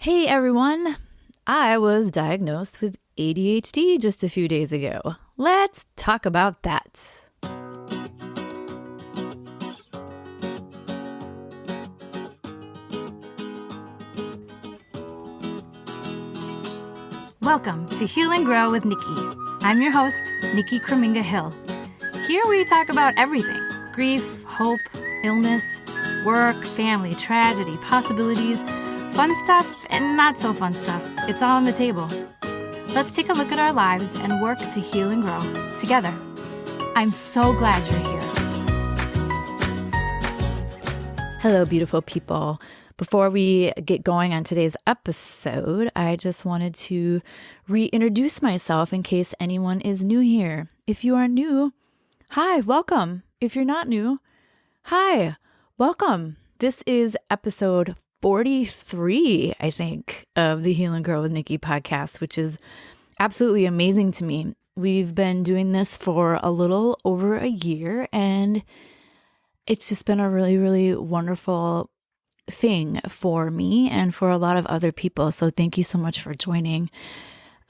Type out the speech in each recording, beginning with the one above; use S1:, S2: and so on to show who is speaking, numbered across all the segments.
S1: Hey everyone, I was diagnosed with ADHD just a few days ago. Let's talk about that. Welcome to Heal and Grow with Nikki. I'm your host, nickiekrommingahill. Here we talk about everything: grief, hope, illness, work, family, tragedy, possibilities, fun stuff, and not so fun stuff. It's all on the table. Let's take a look at our lives and work to heal and grow together. I'm so glad you're here. Hello, beautiful people. Before we get going on today's episode, I just wanted to reintroduce myself in case anyone is new here. If you are new, hi, welcome. If you're not new, hi, welcome. This is episode 43, I think, of the Heal and Grow with Nikki podcast, which is absolutely amazing to me. We've been doing this for a little over a year, and it's just been a really, really wonderful thing for me and for a lot of other people. So thank you so much for joining.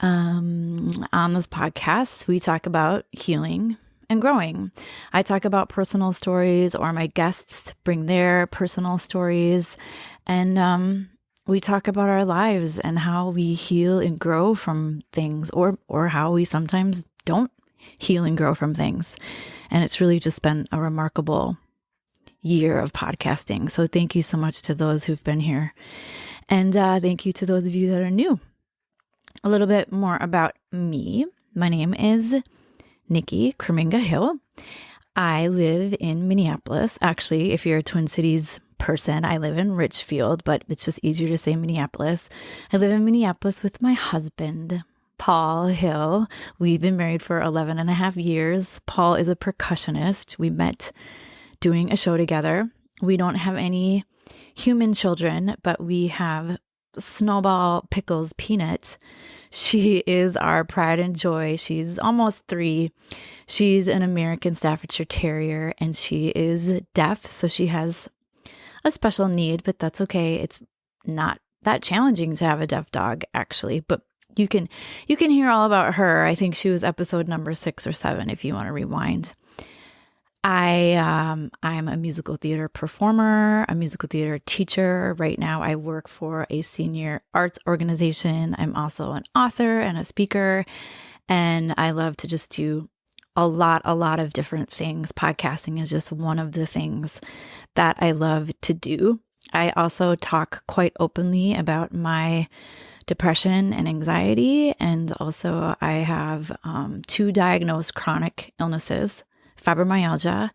S1: On this podcast, we talk about healing and growing. I talk about personal stories, or my guests bring their personal stories, and we talk about our lives and how we heal and grow from things, or how we sometimes don't heal and grow from things. And it's really just been a remarkable year of podcasting. So thank you so much to those who've been here. And thank you to those of you that are new. A little bit more about me. My name is Nikki Krommingahill. I live in Minneapolis. Actually, if you're a Twin Cities person, I live in Richfield, but it's just easier to say Minneapolis. I live in Minneapolis with my husband, Paul Hill. We've been married for 11 and a half years. Paul is a percussionist. We met doing a show together. We don't have any human children, but we have Snowball Pickles Peanut. She is our pride and joy. She's almost 3. She's an American Staffordshire Terrier, and she is deaf, so she has a special need, but that's okay. It's not that challenging to have a deaf dog, actually, but you can hear all about her. I think she was episode number 6 or 7 if you want to rewind. I'm a musical theater performer, a musical theater teacher. Right now I work for a senior arts organization. I'm also an author and a speaker, and I love to just do a lot of different things. Podcasting is just one of the things that I love to do. I also talk quite openly about my depression and anxiety, and also I have 2 diagnosed chronic illnesses: fibromyalgia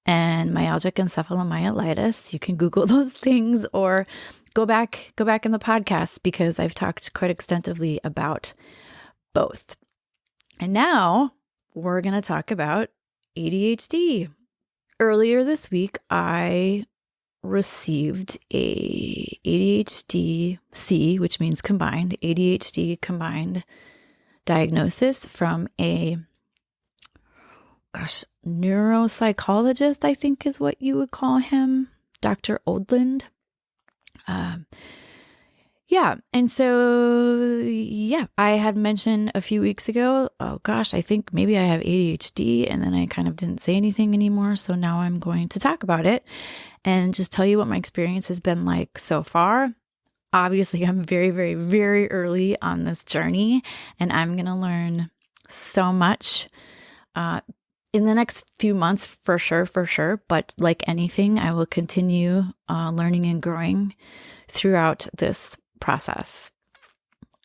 S1: and myalgic encephalomyelitis. You can Google those things or go back in the podcast, because I've talked quite extensively about both. And now we're going to talk about ADHD. Earlier this week, I received a ADHD-C, which means combined, ADHD combined diagnosis from a neuropsychologist, I think is what you would call him, Dr. Oldland. And so, I had mentioned a few weeks ago, I think maybe I have ADHD, and then I kind of didn't say anything anymore. So now I'm going to talk about it and just tell you what my experience has been like so far. Obviously, I'm very, very, very early on this journey, and I'm going to learn so much in the next few months, for sure. But like anything, I will continue learning and growing throughout this process.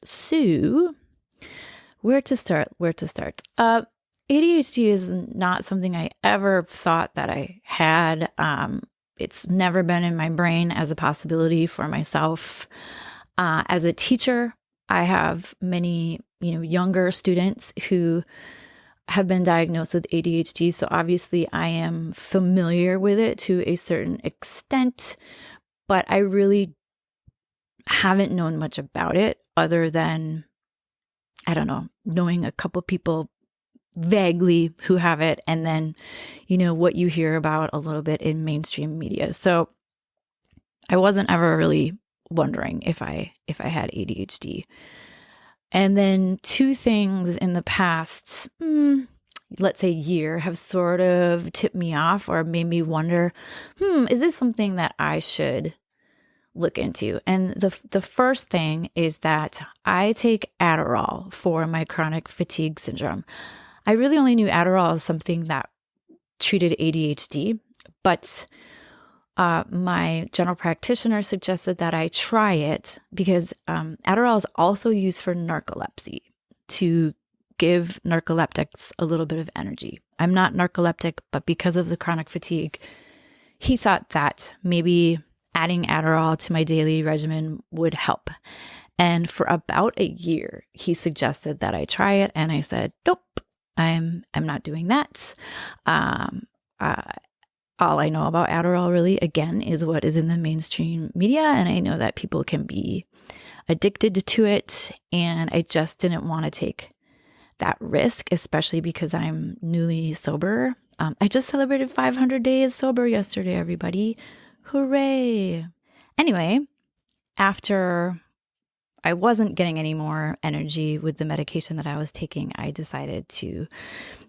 S1: So, where to start? ADHD is not something I ever thought that I had. It's never been in my brain as a possibility for myself. As a teacher, I have many, younger students who have been diagnosed with ADHD. So obviously I am familiar with it to a certain extent, but I really haven't known much about it other than, knowing a couple people vaguely who have it, and then, what you hear about a little bit in mainstream media. So I wasn't ever really wondering if I had ADHD. And then two things in the past, let's say year, have sort of tipped me off or made me wonder, is this something that I should look into? And the first thing is that I take Adderall for my chronic fatigue syndrome. I really only knew Adderall as something that treated ADHD, but my general practitioner suggested that I try it because Adderall is also used for narcolepsy, to give narcoleptics a little bit of energy. I'm not narcoleptic, but because of the chronic fatigue, he thought that maybe adding Adderall to my daily regimen would help. And for about a year, he suggested that I try it. And I said, nope, I'm not doing that. All I know about Adderall really, again, is what is in the mainstream media. And I know that people can be addicted to it. And I just didn't want to take that risk, especially because I'm newly sober. I just celebrated 500 days sober yesterday, everybody. Hooray. Anyway, after I wasn't getting any more energy with the medication that I was taking, I decided to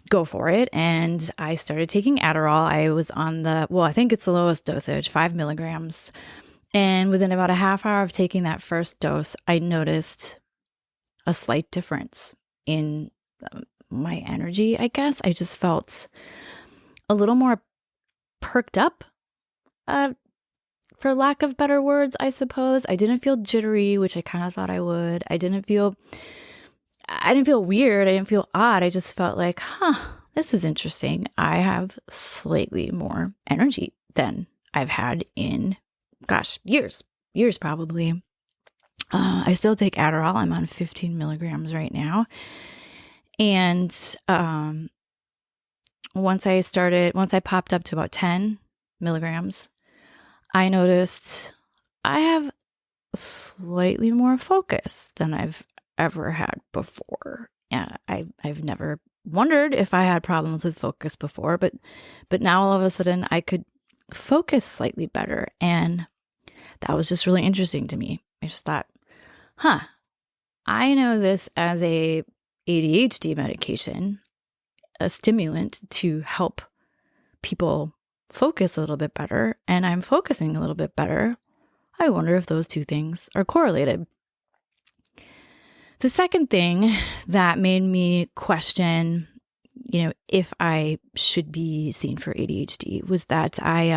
S1: go for it. And I started taking Adderall. I was on I think it's the lowest dosage, 5 milligrams. And within about a half hour of taking that first dose, I noticed a slight difference in my energy, I guess. I just felt a little more perked up, for lack of better words, I suppose. I didn't feel jittery, which I kind of thought I would. I didn't feel weird. I didn't feel odd. I just felt like, this is interesting. I have slightly more energy than I've had in, years probably. I still take Adderall. I'm on 15 milligrams right now. And once I popped up to about 10 milligrams, I noticed I have slightly more focus than I've ever had before. I've never wondered if I had problems with focus before, but now all of a sudden I could focus slightly better. And that was just really interesting to me. I just thought, I know this as a ADHD medication, a stimulant to help people focus a little bit better, and I'm focusing a little bit better. I wonder if those two things are correlated. The second thing that made me question, if I should be seen for ADHD was that I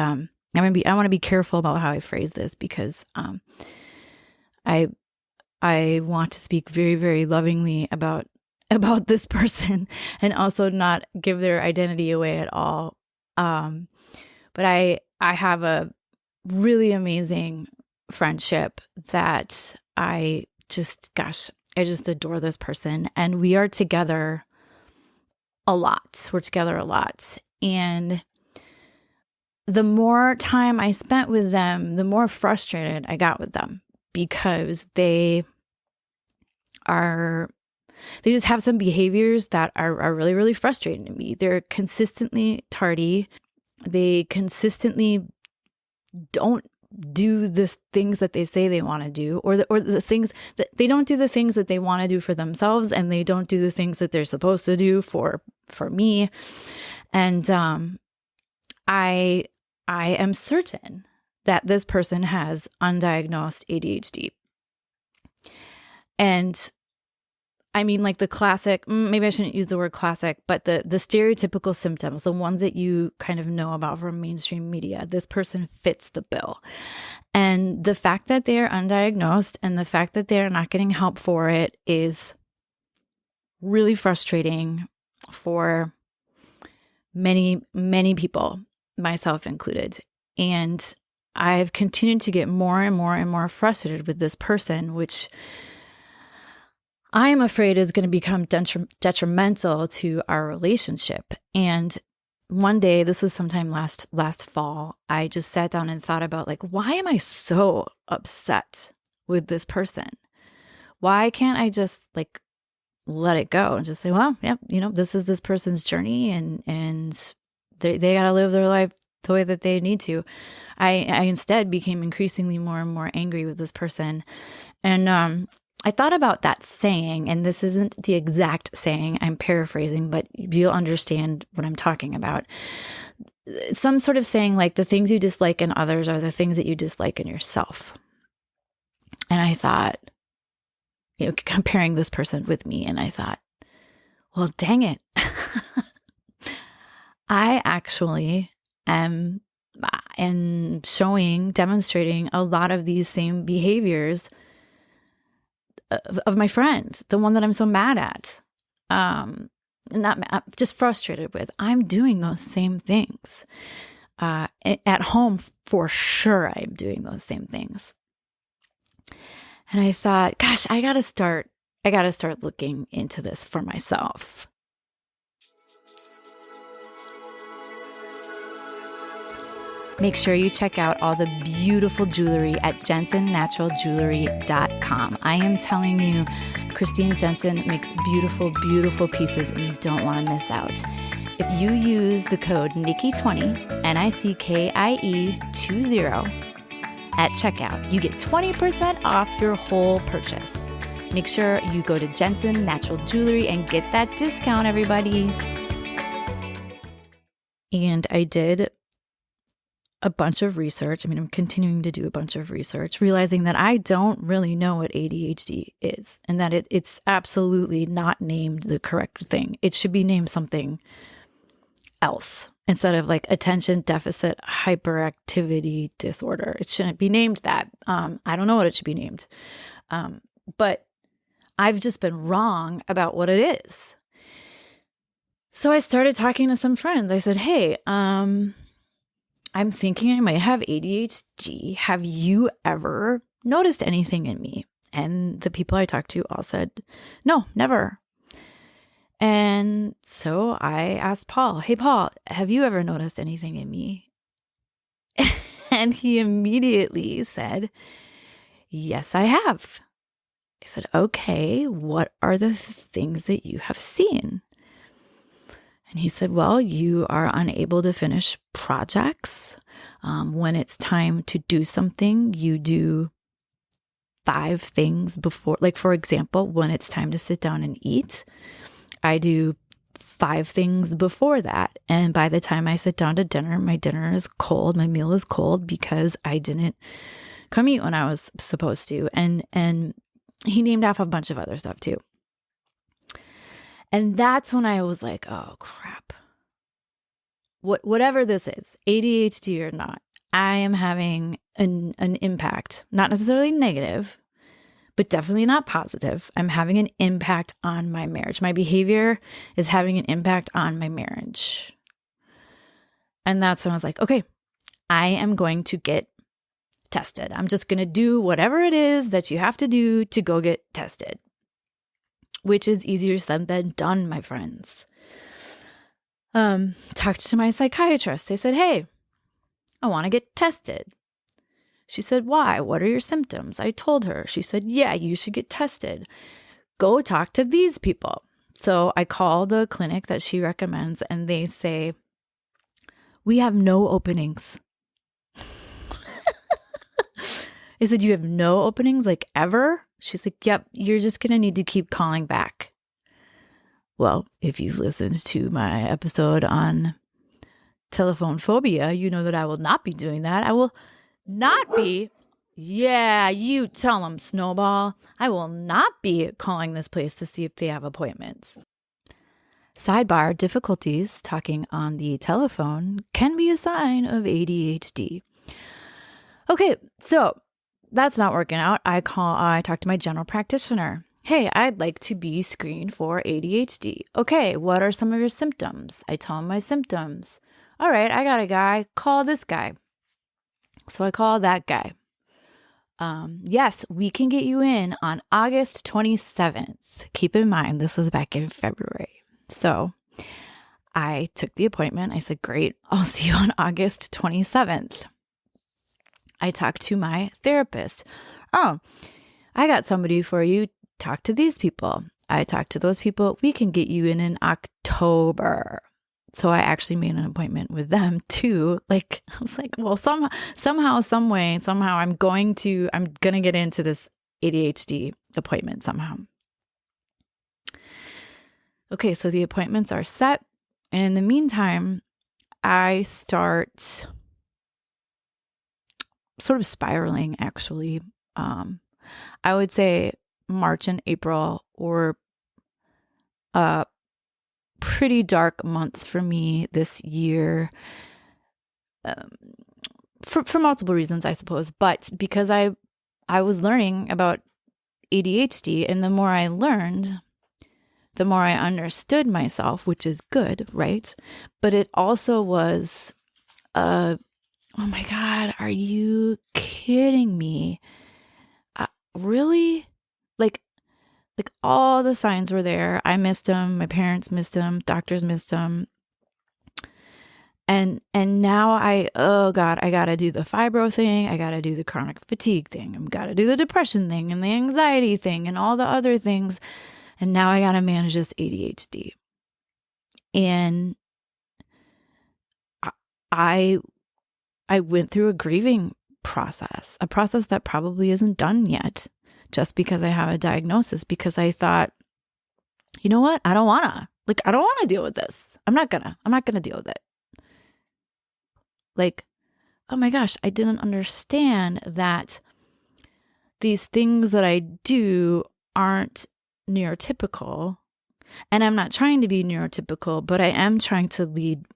S1: want to be careful about how I phrase this because I want to speak very, very lovingly about this person and also not give their identity away at all. But I have a really amazing friendship that I just adore this person. And we are together a lot. We're together a lot. And the more time I spent with them, the more frustrated I got with them because they just have some behaviors that are really, really frustrating to me. They're consistently tardy. They consistently don't do the things that they say they want to do, or the things that they don't do the things that they want to do for themselves, and they don't do the things that they're supposed to do for me. And I am certain that this person has undiagnosed ADHD. And I mean, like the classic, maybe I shouldn't use the word classic, but the stereotypical symptoms, the ones that you kind of know about from mainstream media, this person fits the bill. And the fact that they are undiagnosed and the fact that they are not getting help for it is really frustrating for many, many people, myself included. And I've continued to get more and more and more frustrated with this person, which I am afraid is going to become detrimental to our relationship. And one day, this was sometime last fall, I just sat down and thought about why am I so upset with this person? Why can't I just let it go and just say, well, yeah, this is this person's journey and they got to live their life the way that they need to. I instead became increasingly more and more angry with this person. And I thought about that saying, and this isn't the exact saying, I'm paraphrasing, but you'll understand what I'm talking about. Some sort of saying like the things you dislike in others are the things that you dislike in yourself. And I thought, comparing this person with me, and I thought, well, dang it. I actually am demonstrating a lot of these same behaviors of my friend, the one that I'm so mad at, just frustrated with. I'm doing those same things. At home, for sure, I'm doing those same things. And I thought, gosh, I gotta start looking into this for myself. Make sure you check out all the beautiful jewelry at jensennaturaljewelry.com. I am telling you, Christine Jensen makes beautiful, beautiful pieces, and you don't want to miss out. If you use the code Nikkie20, NICKIE20, at checkout, you get 20% off your whole purchase. Make sure you go to Jensen Natural Jewelry and get that discount, everybody. And I did a bunch of research. I'm continuing to do a bunch of research, realizing that I don't really know what ADHD is, and that it's absolutely not named the correct thing. It should be named something else instead of like attention deficit hyperactivity disorder. It shouldn't be named that. I don't know what it should be named. But I've just been wrong about what it is. So I started talking to some friends. I said, hey, I'm thinking I might have ADHD. Have you ever noticed anything in me? And the people I talked to all said, no, never. And so I asked Paul, hey, Paul, have you ever noticed anything in me? And he immediately said, yes, I have. I said, okay, what are the things that you have seen? And he said, well, you are unable to finish projects. When it's time to do something, you do 5 things before. Like, for example, when it's time to sit down and eat, I do 5 things before that. And by the time I sit down to dinner, my dinner is cold. My meal is cold because I didn't come eat when I was supposed to. And he named off a bunch of other stuff too. And that's when I was like, oh, crap. Whatever this is, ADHD or not, I am having an impact, not necessarily negative, but definitely not positive. I'm having an impact on my marriage. My behavior is having an impact on my marriage. And that's when I was like, okay, I am going to get tested. I'm just going to do whatever it is that you have to do to go get tested, which is easier said than done, my friends. Talked to my psychiatrist. I said, hey, I want to get tested. She said, why? What are your symptoms? I told her. She said, yeah, you should get tested. Go talk to these people. So I call the clinic that she recommends, and they say, we have no openings. I said, you have no openings, like ever? She's like, yep, you're just going to need to keep calling back. Well, if you've listened to my episode on telephone phobia, you know that I will not be doing that. I will not be, yeah, you tell them, Snowball. I will not be calling this place to see if they have appointments. Sidebar, difficulties talking on the telephone can be a sign of ADHD. Okay, so that's not working out. I talk to my general practitioner. Hey, I'd like to be screened for ADHD. Okay, what are some of your symptoms? I tell him my symptoms. All right, I got a guy. Call this guy. So I call that guy. Yes, we can get you in on August 27th. Keep in mind, this was back in February. So I took the appointment. I said, great, I'll see you on August 27th. I talked to my therapist. Oh, I got somebody for you. Talk to these people. I talked to those people. We can get you in October. So I actually made an appointment with them too. Like, I was like, well, somehow, some way, somehow I'm going to get into this ADHD appointment somehow. Okay, so the appointments are set. And in the meantime, I start sort of spiraling, actually. I would say March and April were pretty dark months for me this year, for multiple reasons, I suppose. But because I was learning about ADHD, and the more I learned, the more I understood myself, which is good, right? But it also was, oh my God, are you kidding me? Really? Like all the signs were there. I missed them. My parents missed them. Doctors missed them. And now oh God, I got to do the fibro thing. I got to do the chronic fatigue thing. I got to do the depression thing and the anxiety thing and all the other things. And now I got to manage this ADHD. And I went through a grieving process, a process that probably isn't done yet, just because I have a diagnosis, because I thought, you know what? I don't want to deal with this. I'm not going to deal with it. Like, oh my gosh, I didn't understand that these things that I do aren't neurotypical. And I'm not trying to be neurotypical, but I am trying to lead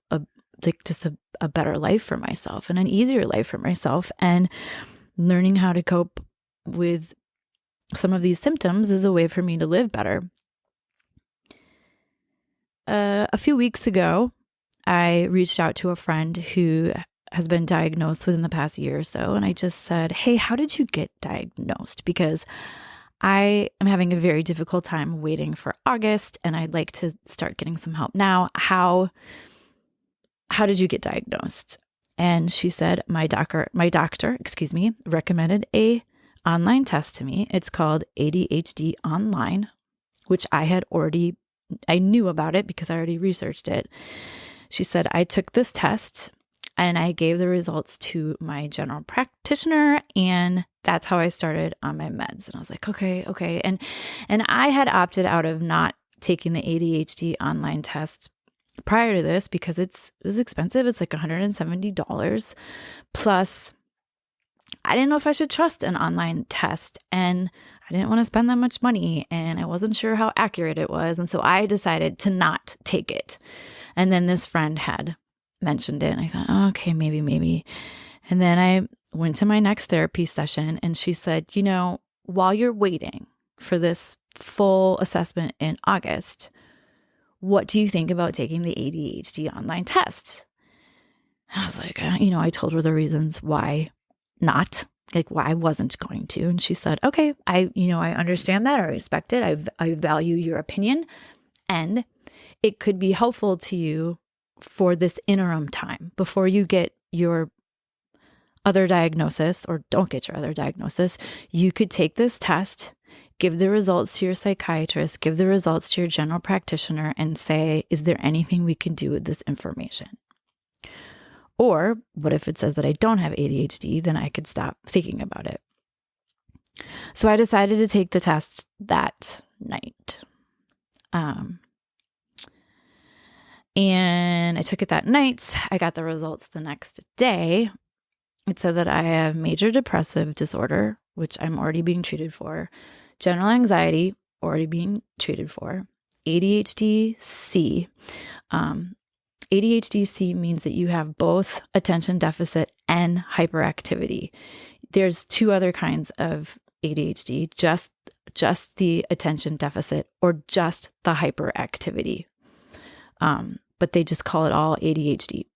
S1: just a better life for myself and an easier life for myself. And learning how to cope with some of these symptoms is a way for me to live better. A few weeks ago, I reached out to a friend who has been diagnosed within the past year or so. And I just said, hey, how did you get diagnosed? Because I am having a very difficult time waiting for August, and I'd like to start getting some help now. How did you get diagnosed? And she said, my doctor, recommended a online test to me. It's called ADHD Online, which I knew about it because I already researched it. She said, I took this test and I gave the results to my general practitioner, and that's how I started on my meds. And I was like, okay. And I had opted out of not taking the ADHD online test prior to this because it was expensive. It's like $170. Plus, I didn't know if I should trust an online test, and I didn't want to spend that much money, and I wasn't sure how accurate it was. And so I decided to not take it. And then this friend had mentioned it, and I thought, oh, okay, maybe. And then I went to my next therapy session, and she said, while you're waiting for this full assessment in August, what do you think about taking the ADHD online test? I was like, I told her the reasons why not, like why I wasn't going to. And she said, okay, I understand that. I respect it. I value your opinion, and it could be helpful to you for this interim time before you get your other diagnosis, or don't get your other diagnosis. You could take this test, give the results to your psychiatrist, give the results to your general practitioner, and say, is there anything we can do with this information? Or what if it says that I don't have ADHD? Then I could stop thinking about it. So I decided to take the test that night. And I took it that night. I got the results the next day. It said that I have major depressive disorder, which I'm already being treated for, general anxiety, already being treated for, ADHD-C. ADHD-C means that you have both attention deficit and hyperactivity. There's two other kinds of ADHD, just the attention deficit or just the hyperactivity. But they just call it all ADHD.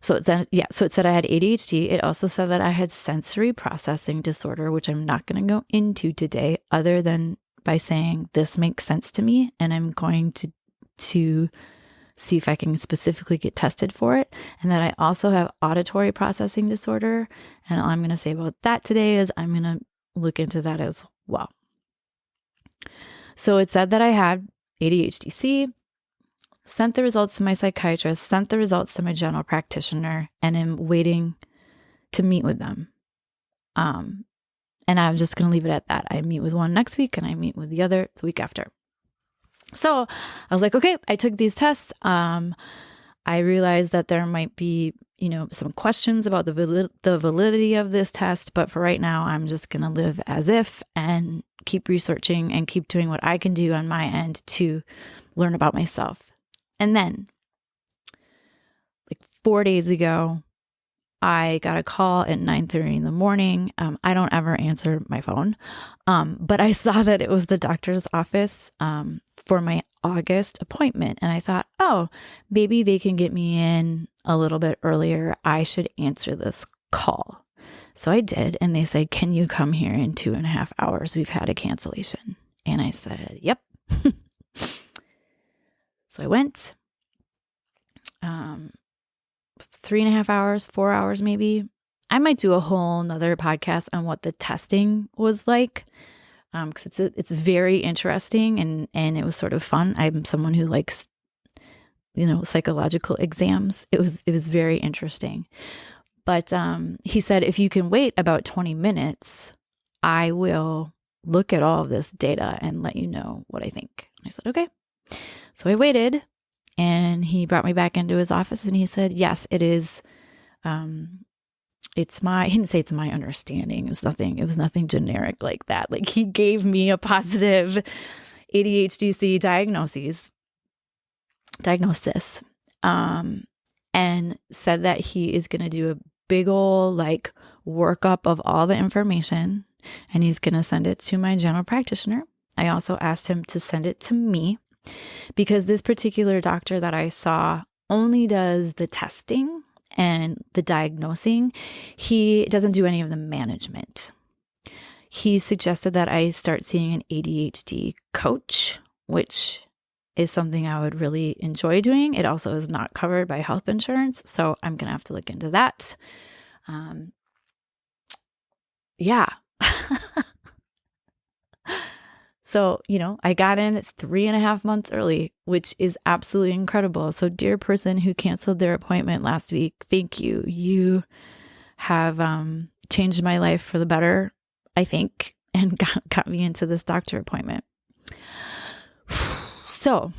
S1: So it said I had ADHD. It also said that I had sensory processing disorder, which I'm not going to go into today, other than by saying this makes sense to me, and I'm going to see if I can specifically get tested for it. And that I also have auditory processing disorder. And all I'm going to say about that today is I'm going to look into that as well. So it said that I had ADHD-C. sent the results to my psychiatrist, sent the results to my general practitioner, and am waiting to meet with them. And I'm just going to leave it at that. I meet with one next week and I meet with the other the week after. So I was like, okay, I took these tests. I realized that there might be, some questions about the validity of this test, but for right now, I'm just going to live as if and keep researching and keep doing what I can do on my end to learn about myself. And then, like 4 days ago, I got a call at 9:30 in the morning. I don't ever answer my phone, but I saw that it was the doctor's office for my August appointment. And I thought, oh, maybe they can get me in a little bit earlier. I should answer this call. So I did. And they said, can you come here in 2.5 hours? We've had a cancellation. And I said, yep. So I went. 3.5 hours, 4 hours maybe. I might do a whole nother podcast on what the testing was like, because it's very interesting and it was sort of fun. I'm someone who likes, psychological exams. It was very interesting. But he said, if you can wait about 20 minutes, I will look at all of this data and let you know what I think. I said, okay. So I waited. And he brought me back into his office and he said, yes, it is. He didn't say it's my understanding. It was nothing generic like that. Like he gave me a positive ADHD diagnosis, and said that he is going to do a big ol' workup of all the information and he's going to send it to my general practitioner. I also asked him to send it to me, because this particular doctor that I saw only does the testing and the diagnosing. He doesn't do any of the management. He suggested that I start seeing an ADHD coach, which is something I would really enjoy doing. It also is not covered by health insurance, so I'm going to have to look into that. Yeah. So, I got in 3.5 months early, which is absolutely incredible. So dear person who canceled their appointment last week, thank you. You have changed my life for the better, I think, and got me into this doctor appointment. So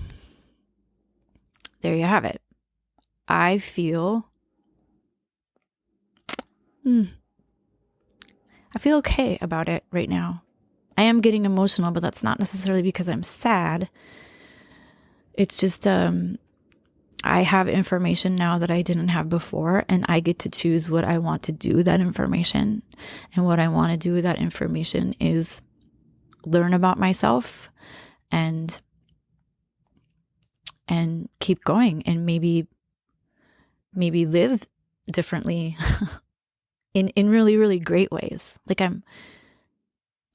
S1: there you have it. I feel okay about it right now. I am getting emotional, but that's not necessarily because I'm sad. It's just I have information now that I didn't have before, and I get to choose what I want to do with that information. And what I want to do with that information is learn about myself and keep going and maybe live differently in really, really great ways. Like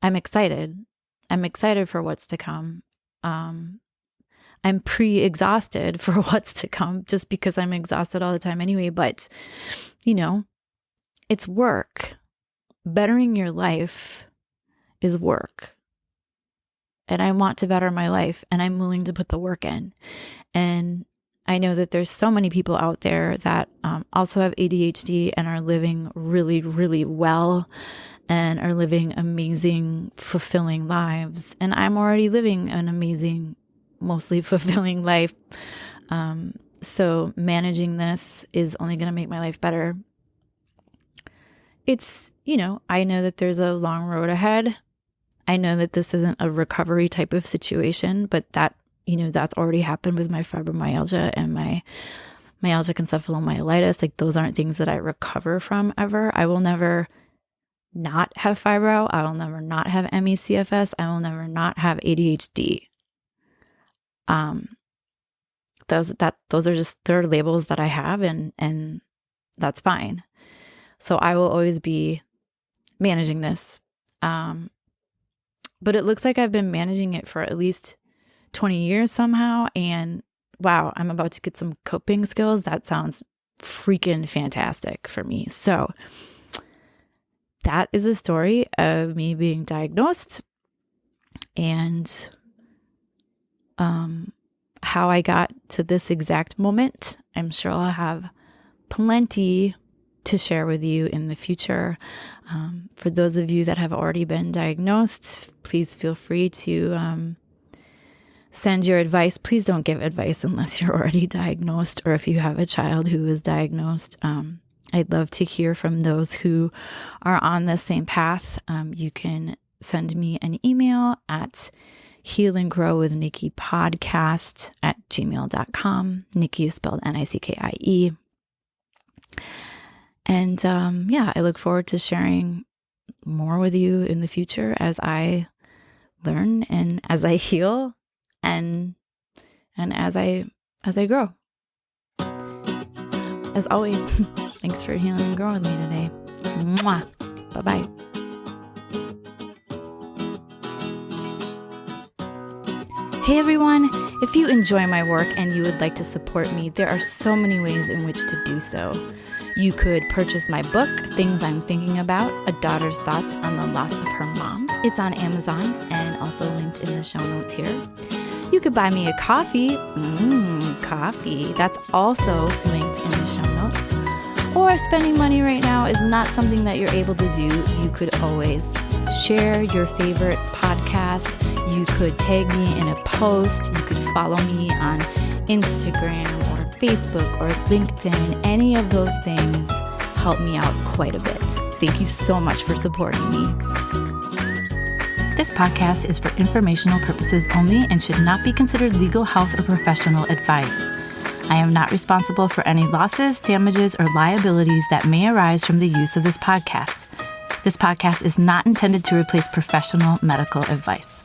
S1: I'm excited. I'm excited for what's to come. I'm pre-exhausted for what's to come just because I'm exhausted all the time anyway. But, it's work. Bettering your life is work. And I want to better my life and I'm willing to put the work in. And I know that there's so many people out there that also have ADHD and are living really, really well and are living amazing, fulfilling lives. And I'm already living an amazing, mostly fulfilling life. So managing this is only going to make my life better. It's, I know that there's a long road ahead. I know that this isn't a recovery type of situation, but that, that's already happened with my fibromyalgia and my myalgic encephalomyelitis. Like those aren't things that I recover from ever. I will never not have fibro. I will never not have ME/CFS. I will never not have ADHD. Those are just, they're labels that I have and that's fine. So I will always be managing this. But it looks like I've been managing it for at least 20 years somehow. And wow, I'm about to get some coping skills. That sounds freaking fantastic for me. So that is a story of me being diagnosed. And how I got to this exact moment. I'm sure I'll have plenty to share with you in the future. For those of you that have already been diagnosed, please feel free to send your advice. Please don't give advice unless you're already diagnosed, or if you have a child who is diagnosed. I'd love to hear from those who are on the same path. You can send me an email at healandgrowwithnickipodcast@gmail.com. Nikki is spelled Nickie. And I look forward to sharing more with you in the future as I learn and as I heal and as I grow. As always, thanks for healing and growing with me today. Mwah. Bye-bye. Hey everyone, if you enjoy my work and you would like to support me, there are so many ways in which to do so. You could purchase my book, Things I'm Thinking About, A Daughter's Thoughts on the Loss of Her Mom. It's on Amazon and also linked in the show notes here. You could buy me a coffee. Coffee. That's also linked in the show notes. Or spending money right now is not something that you're able to do. You could always share your favorite podcast. You could tag me in a post. You could follow me on Instagram or Facebook or LinkedIn. Any of those things help me out quite a bit. Thank you so much for supporting me. This podcast is for informational purposes only and should not be considered legal, health, or professional advice. I am not responsible for any losses, damages, or liabilities that may arise from the use of this podcast. This podcast is not intended to replace professional medical advice.